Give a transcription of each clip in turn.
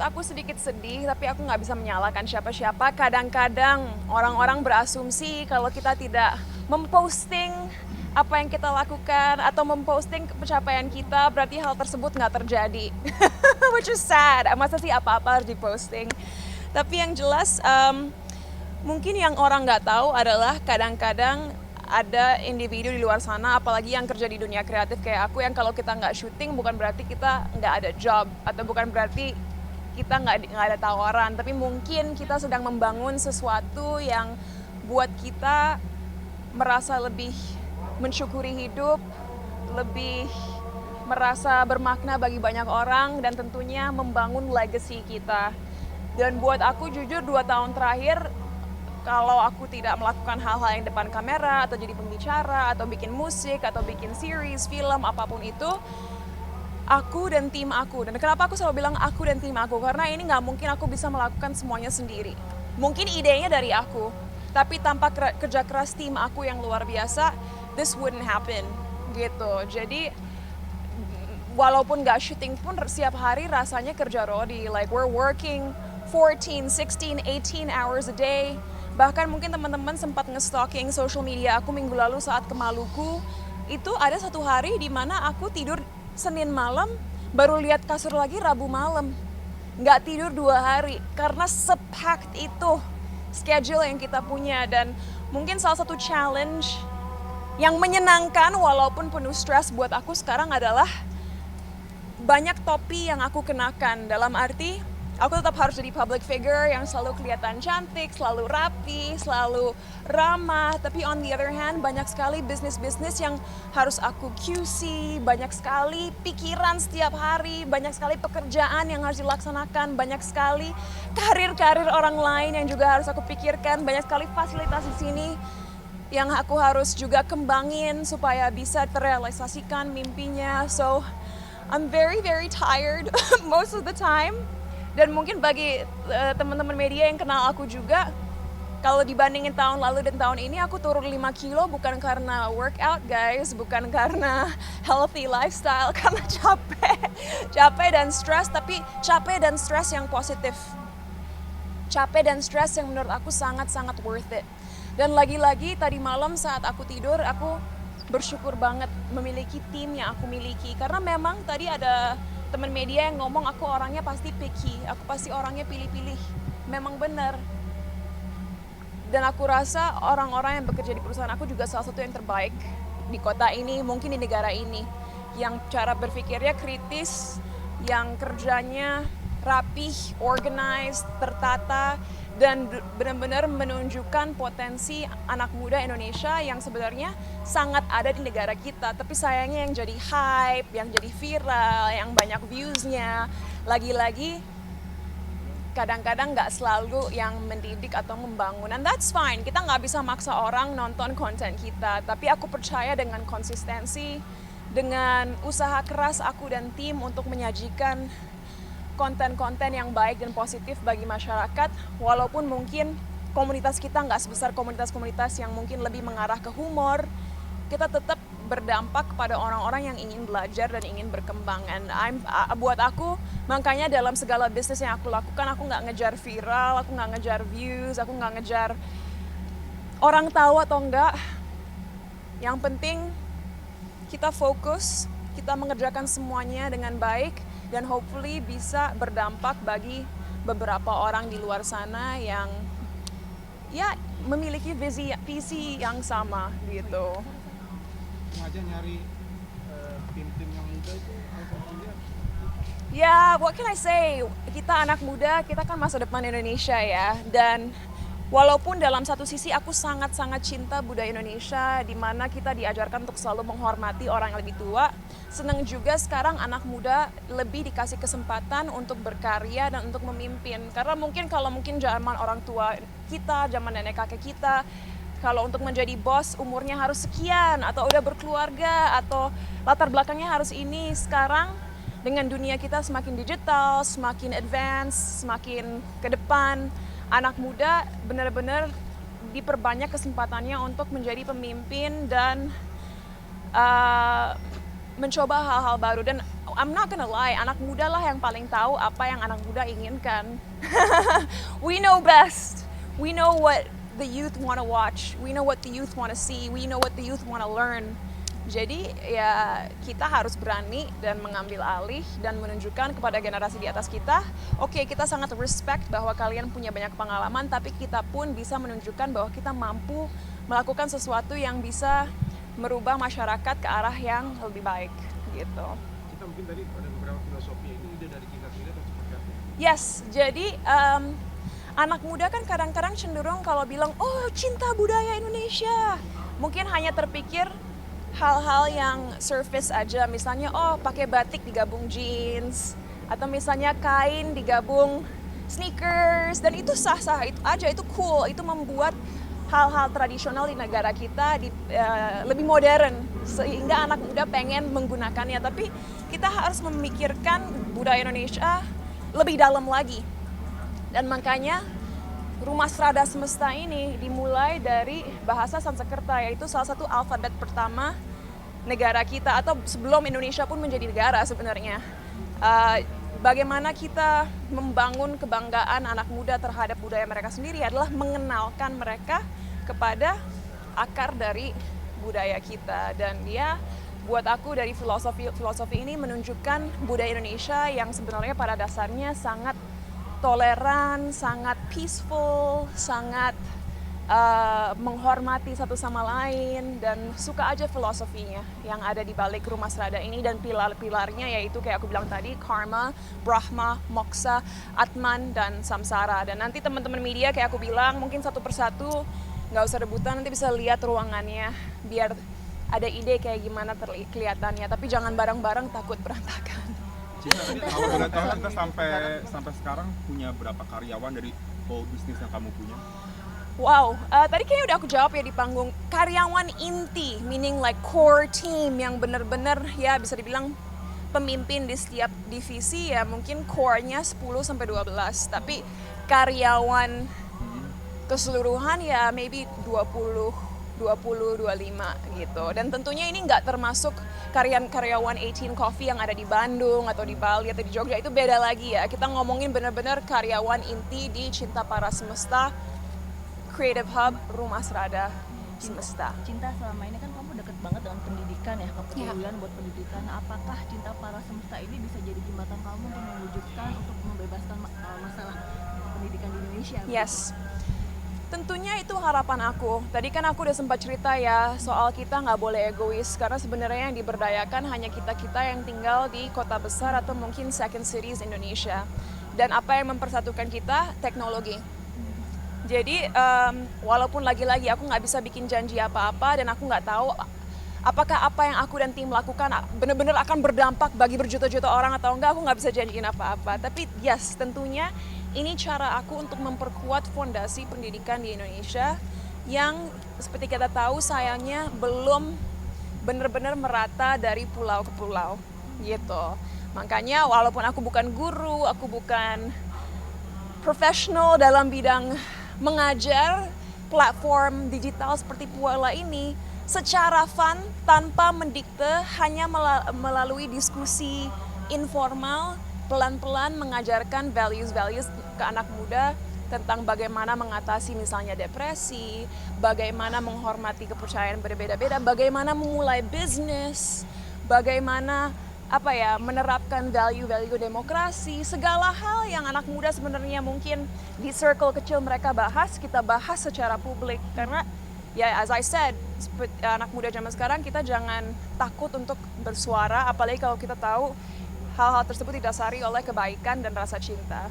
aku sedikit sedih, tapi aku nggak bisa menyalahkan siapa-siapa. Kadang-kadang orang-orang berasumsi kalau kita tidak memposting apa yang kita lakukan atau memposting pencapaian kita, berarti hal tersebut nggak terjadi. Which is sad. Masa sih apa-apa harus diposting? Tapi yang jelas, mungkin yang orang nggak tahu adalah kadang-kadang ada individu di luar sana, apalagi yang kerja di dunia kreatif kayak aku, yang kalau kita nggak syuting bukan berarti kita nggak ada job, atau bukan berarti kita nggak ada tawaran, tapi mungkin kita sedang membangun sesuatu yang buat kita merasa lebih mensyukuri hidup, lebih merasa bermakna bagi banyak orang, dan tentunya membangun legacy kita. Dan buat aku jujur 2 tahun terakhir, kalau aku tidak melakukan hal-hal yang depan kamera, atau jadi pembicara, atau bikin musik, atau bikin series, film, apapun itu, aku dan tim aku. Dan kenapa aku selalu bilang aku dan tim aku? Karena ini nggak mungkin aku bisa melakukan semuanya sendiri. Mungkin idenya dari aku, tapi tanpa kerja keras tim aku yang luar biasa, this wouldn't happen, gitu. Jadi, walaupun nggak syuting pun setiap hari rasanya kerja rodi. Like we're working 14, 16, 18 hours a day. Bahkan mungkin teman-teman sempat nge-stalking social media aku minggu lalu saat ke Maluku. Itu ada satu hari di mana aku tidur Senin malam, baru lihat kasur lagi Rabu malam. Nggak tidur 2 hari, karena se-packed itu schedule yang kita punya. Dan mungkin salah satu challenge yang menyenangkan walaupun penuh stres buat aku sekarang adalah banyak topi yang aku kenakan. Dalam arti, aku tetap harus jadi public figure yang selalu kelihatan cantik, selalu rapi, selalu ramah. Tapi on the other hand, banyak sekali bisnis-bisnis yang harus aku QC, banyak sekali pikiran setiap hari, banyak sekali pekerjaan yang harus dilaksanakan, banyak sekali karir-karir orang lain yang juga harus aku pikirkan, banyak sekali fasilitas di sini yang aku harus juga kembangin supaya bisa terrealisasikan mimpinya. So, I'm very, very tired most of the time. Dan mungkin bagi teman-teman media yang kenal aku juga, kalau dibandingin tahun lalu dan tahun ini, aku turun 5 kilo bukan karena workout guys, bukan karena healthy lifestyle, karena capek dan stres, tapi capek dan stres yang positif. Capek dan stres yang menurut aku sangat-sangat worth it. Dan lagi-lagi tadi malam saat aku tidur, aku bersyukur banget memiliki tim yang aku miliki. Karena memang tadi ada teman media yang ngomong aku orangnya pasti picky, aku pasti orangnya pilih-pilih. Memang benar. Dan aku rasa orang-orang yang bekerja di perusahaan aku juga salah satu yang terbaik di kota ini, mungkin di negara ini. Yang cara berpikirnya kritis, yang kerjanya rapih, organized, tertata, dan benar-benar menunjukkan potensi anak muda Indonesia yang sebenarnya sangat ada di negara kita. Tapi sayangnya yang jadi hype, yang jadi viral, yang banyak views-nya, lagi-lagi kadang-kadang nggak selalu yang mendidik atau membangun. And that's fine, kita nggak bisa maksa orang nonton konten kita. Tapi aku percaya dengan konsistensi, dengan usaha keras aku dan tim untuk menyajikan konten-konten yang baik dan positif bagi masyarakat, walaupun mungkin komunitas kita nggak sebesar komunitas-komunitas yang mungkin lebih mengarah ke humor, kita tetap berdampak kepada orang-orang yang ingin belajar dan ingin berkembang. And buat aku, makanya dalam segala bisnis yang aku lakukan, aku nggak ngejar viral, aku nggak ngejar views, aku nggak ngejar orang tahu atau enggak. Yang penting kita fokus, kita mengerjakan semuanya dengan baik, dan hopefully bisa berdampak bagi beberapa orang di luar sana yang ya memiliki visi yang sama gitu. Sengaja nyari tim-tim yang muda itu Ya, what can I say? Kita anak muda, kita kan masa depan Indonesia ya. Dan walaupun dalam satu sisi aku sangat-sangat cinta budaya Indonesia, di mana kita diajarkan untuk selalu menghormati orang yang lebih tua, senang juga sekarang anak muda lebih dikasih kesempatan untuk berkarya dan untuk memimpin. Karena mungkin zaman orang tua kita, zaman nenek kakek kita, kalau untuk menjadi bos umurnya harus sekian, atau udah berkeluarga, atau latar belakangnya harus ini. Sekarang dengan dunia kita semakin digital, semakin advance, semakin ke depan, anak muda benar-benar diperbanyak kesempatannya untuk menjadi pemimpin dan mencoba hal-hal baru. Dan I'm not gonna lie, anak muda lah yang paling tahu apa yang anak muda inginkan. We know best. We know what the youth want to watch. We know what the youth want to see. We know what the youth want to learn. Jadi ya kita harus berani dan mengambil alih dan menunjukkan kepada generasi di atas kita, oke, kita sangat respect bahwa kalian punya banyak pengalaman, tapi kita pun bisa menunjukkan bahwa kita mampu melakukan sesuatu yang bisa merubah masyarakat ke arah yang lebih baik gitu. Kita mungkin tadi ada beberapa filosofi, ini ide dari kita sendiri atau seperti apa? Yes, jadi anak muda kan kadang-kadang cenderung kalau bilang, oh cinta budaya Indonesia, mungkin hanya terpikir hal-hal yang surface aja, misalnya oh pakai batik digabung jeans, atau misalnya kain digabung sneakers, dan itu sah-sah itu aja, itu cool, itu membuat hal-hal tradisional di negara kita lebih modern sehingga anak muda pengen menggunakannya. Tapi kita harus memikirkan budaya Indonesia lebih dalam lagi, dan makanya Rumah Srada Semesta ini dimulai dari bahasa Sanskerta, yaitu salah satu alfabet pertama negara kita, atau sebelum Indonesia pun menjadi negara sebenarnya. Bagaimana kita membangun kebanggaan anak muda terhadap budaya mereka sendiri adalah mengenalkan mereka kepada akar dari budaya kita. Dan dia buat aku dari filosofi ini menunjukkan budaya Indonesia yang sebenarnya pada dasarnya sangat toleran, sangat peaceful, sangat menghormati satu sama lain, dan suka aja filosofinya yang ada di balik Rumah Srada ini. Dan pilar-pilarnya yaitu kayak aku bilang tadi, karma, brahma, moksa, atman, dan samsara. Dan nanti teman-teman media kayak aku bilang mungkin satu persatu, nggak usah rebutan, nanti bisa lihat ruangannya biar ada ide kayak gimana kelihatannya, tapi jangan bareng-bareng, takut berantakan. Kalau boleh tahu kita sampai sekarang punya berapa karyawan dari whole bisnis yang kamu punya? Wow, tadi kayaknya udah aku jawab ya di panggung. Karyawan inti, meaning like core team yang bener-bener ya bisa dibilang pemimpin di setiap divisi, ya mungkin core-nya 10-12. Tapi karyawan keseluruhan ya maybe 20-25 gitu. Dan tentunya ini nggak termasuk karyawan 18 Coffee yang ada di Bandung atau di Bali atau di Jogja, itu beda lagi ya. Kita ngomongin benar-benar karyawan inti di Cinta Para Semesta Creative Hub Rumah Srada Semesta. Cinta, selama ini kan kamu deket banget dengan pendidikan ya, kepedulian buat pendidikan. Nah, apakah Cinta Para Semesta ini bisa jadi jembatan kamu untuk mewujudkan, untuk membebaskan masalah pendidikan di Indonesia? Yes. Tentunya itu harapan aku. Tadi kan aku udah sempat cerita ya soal kita nggak boleh egois, karena sebenarnya yang diberdayakan hanya kita-kita yang tinggal di kota besar atau mungkin second cities Indonesia. Dan apa yang mempersatukan kita? Teknologi. Jadi walaupun lagi-lagi aku nggak bisa bikin janji apa-apa, dan aku nggak tahu apakah apa yang aku dan tim lakukan benar-benar akan berdampak bagi berjuta-juta orang atau enggak, aku nggak bisa janjiin apa-apa. Tapi yes, tentunya ini cara aku untuk memperkuat fondasi pendidikan di Indonesia yang seperti kita tahu sayangnya belum benar-benar merata dari pulau ke pulau gitu. Makanya walaupun aku bukan guru, aku bukan profesional dalam bidang mengajar, platform digital seperti Puala ini secara fun tanpa mendikte, hanya melalui diskusi informal, pelan-pelan mengajarkan values-values ke anak muda tentang bagaimana mengatasi misalnya depresi, bagaimana menghormati kepercayaan berbeda-beda, bagaimana memulai bisnis, bagaimana menerapkan value-value demokrasi, segala hal yang anak muda sebenarnya mungkin di circle kecil mereka bahas, kita bahas secara publik. Karena ya as I said, anak muda zaman sekarang kita jangan takut untuk bersuara, apalagi kalau kita tahu hal-hal tersebut didasari oleh kebaikan dan rasa cinta.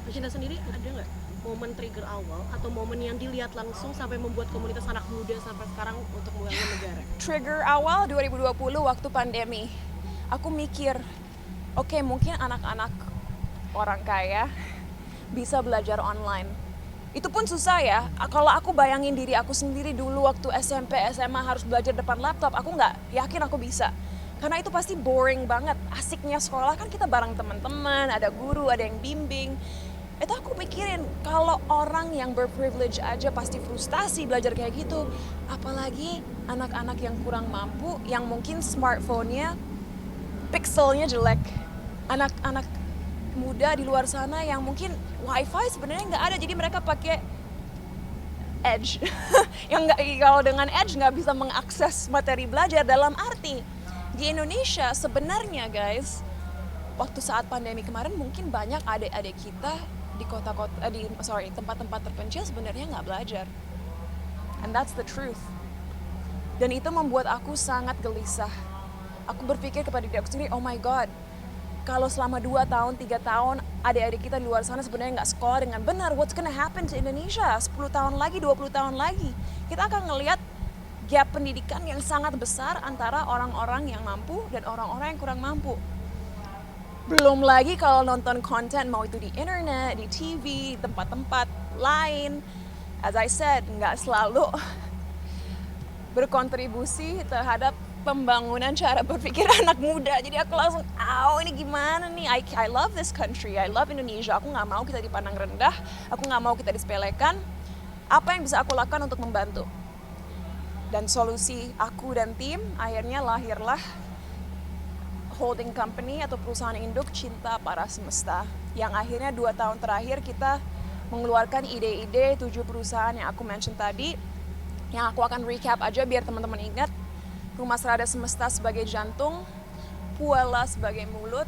Cinta sendiri ada nggak momen trigger awal atau momen yang dilihat langsung sampai membuat komunitas anak muda sampai sekarang untuk membangun negara? Trigger awal 2020 waktu pandemi. Aku mikir, oke, mungkin anak-anak orang kaya bisa belajar online. Itu pun susah ya. Kalau aku bayangin diri aku sendiri dulu waktu SMP, SMA harus belajar depan laptop, aku nggak yakin aku bisa. Karena itu pasti boring banget. Asiknya sekolah kan kita bareng teman-teman, ada guru, ada yang bimbing. Itu aku pikirin, kalau orang yang berprivilege aja pasti frustasi belajar kayak gitu. Apalagi anak-anak yang kurang mampu, yang mungkin smartphone-nya, pixelnya jelek. Anak-anak muda di luar sana yang mungkin wifi sebenarnya nggak ada, jadi mereka pakai Edge. Yang nggak, kalau dengan Edge nggak bisa mengakses materi belajar. Dalam arti, di Indonesia sebenarnya guys, waktu saat pandemi kemarin mungkin banyak adik-adik kita di tempat-tempat terpencil sebenarnya nggak belajar, and that's the truth. Dan itu membuat aku sangat gelisah. Aku berpikir kepada diri aku sendiri, oh my god, kalau selama 2 tahun, 3 tahun adik-adik kita di luar sana sebenarnya nggak sekolah dengan benar, what's gonna happen to Indonesia 10 tahun lagi, 20 tahun lagi? Kita akan ngelihat gap pendidikan yang sangat besar antara orang-orang yang mampu dan orang-orang yang kurang mampu. Belum lagi kalau nonton konten, mau itu di internet, di TV, tempat-tempat lain. As I said, nggak selalu berkontribusi terhadap pembangunan cara berpikir anak muda. Jadi aku langsung, ini gimana nih? I love this country, I love Indonesia. Aku nggak mau kita dipandang rendah, aku nggak mau kita disepelekan. Apa yang bisa aku lakukan untuk membantu? Dan solusi aku dan tim, akhirnya lahirlah holding company atau perusahaan induk Cinta Para Semesta, yang akhirnya 2 tahun terakhir kita mengeluarkan ide-ide 7 perusahaan yang aku mention tadi, yang aku akan recap aja biar teman-teman ingat. Rumah Serada Semesta sebagai jantung, Puala sebagai mulut,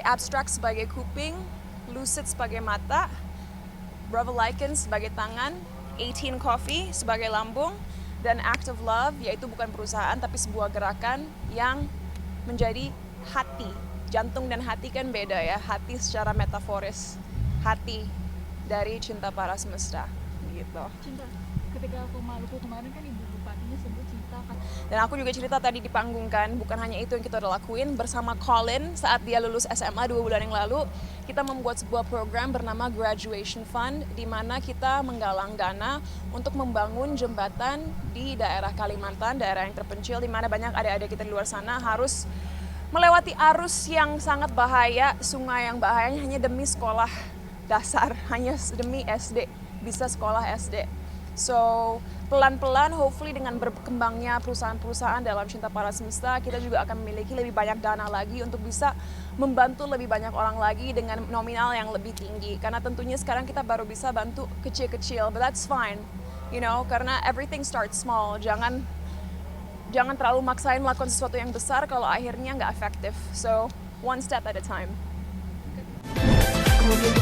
Abstract sebagai kuping, Lucid sebagai mata, Bravo Lycans sebagai tangan, 18 Coffee sebagai lambung, dan Act of Love, yaitu bukan perusahaan tapi sebuah gerakan yang menjadi hati. Jantung dan hati kan beda ya, hati secara metaforis, hati dari Cinta Para Semesta gitu. Cinta, ketika aku Maluku kemarin kan ibu bupatinya sebut Cinta kan. Dan aku juga cerita tadi di panggung kan, bukan hanya itu yang kita udah lakuin. Bersama Colin saat dia lulus SMA 2 bulan yang lalu, kita membuat sebuah program bernama Graduation Fund, di mana kita menggalang dana untuk membangun jembatan di daerah Kalimantan, daerah yang terpencil, di mana banyak adik-adik kita di luar sana harus melewati arus yang sangat bahaya, sungai yang bahayanya hanya demi sekolah dasar, hanya demi SD, bisa sekolah SD. So, pelan-pelan hopefully dengan berkembangnya perusahaan-perusahaan dalam Cinta Para Semesta, kita juga akan memiliki lebih banyak dana lagi untuk bisa membantu lebih banyak orang lagi dengan nominal yang lebih tinggi. Karena tentunya sekarang kita baru bisa bantu kecil-kecil, but that's fine. You know, karena everything starts small. Jangan terlalu maksain melakukan sesuatu yang besar kalau akhirnya nggak efektif. So, one step at a time. Kemudian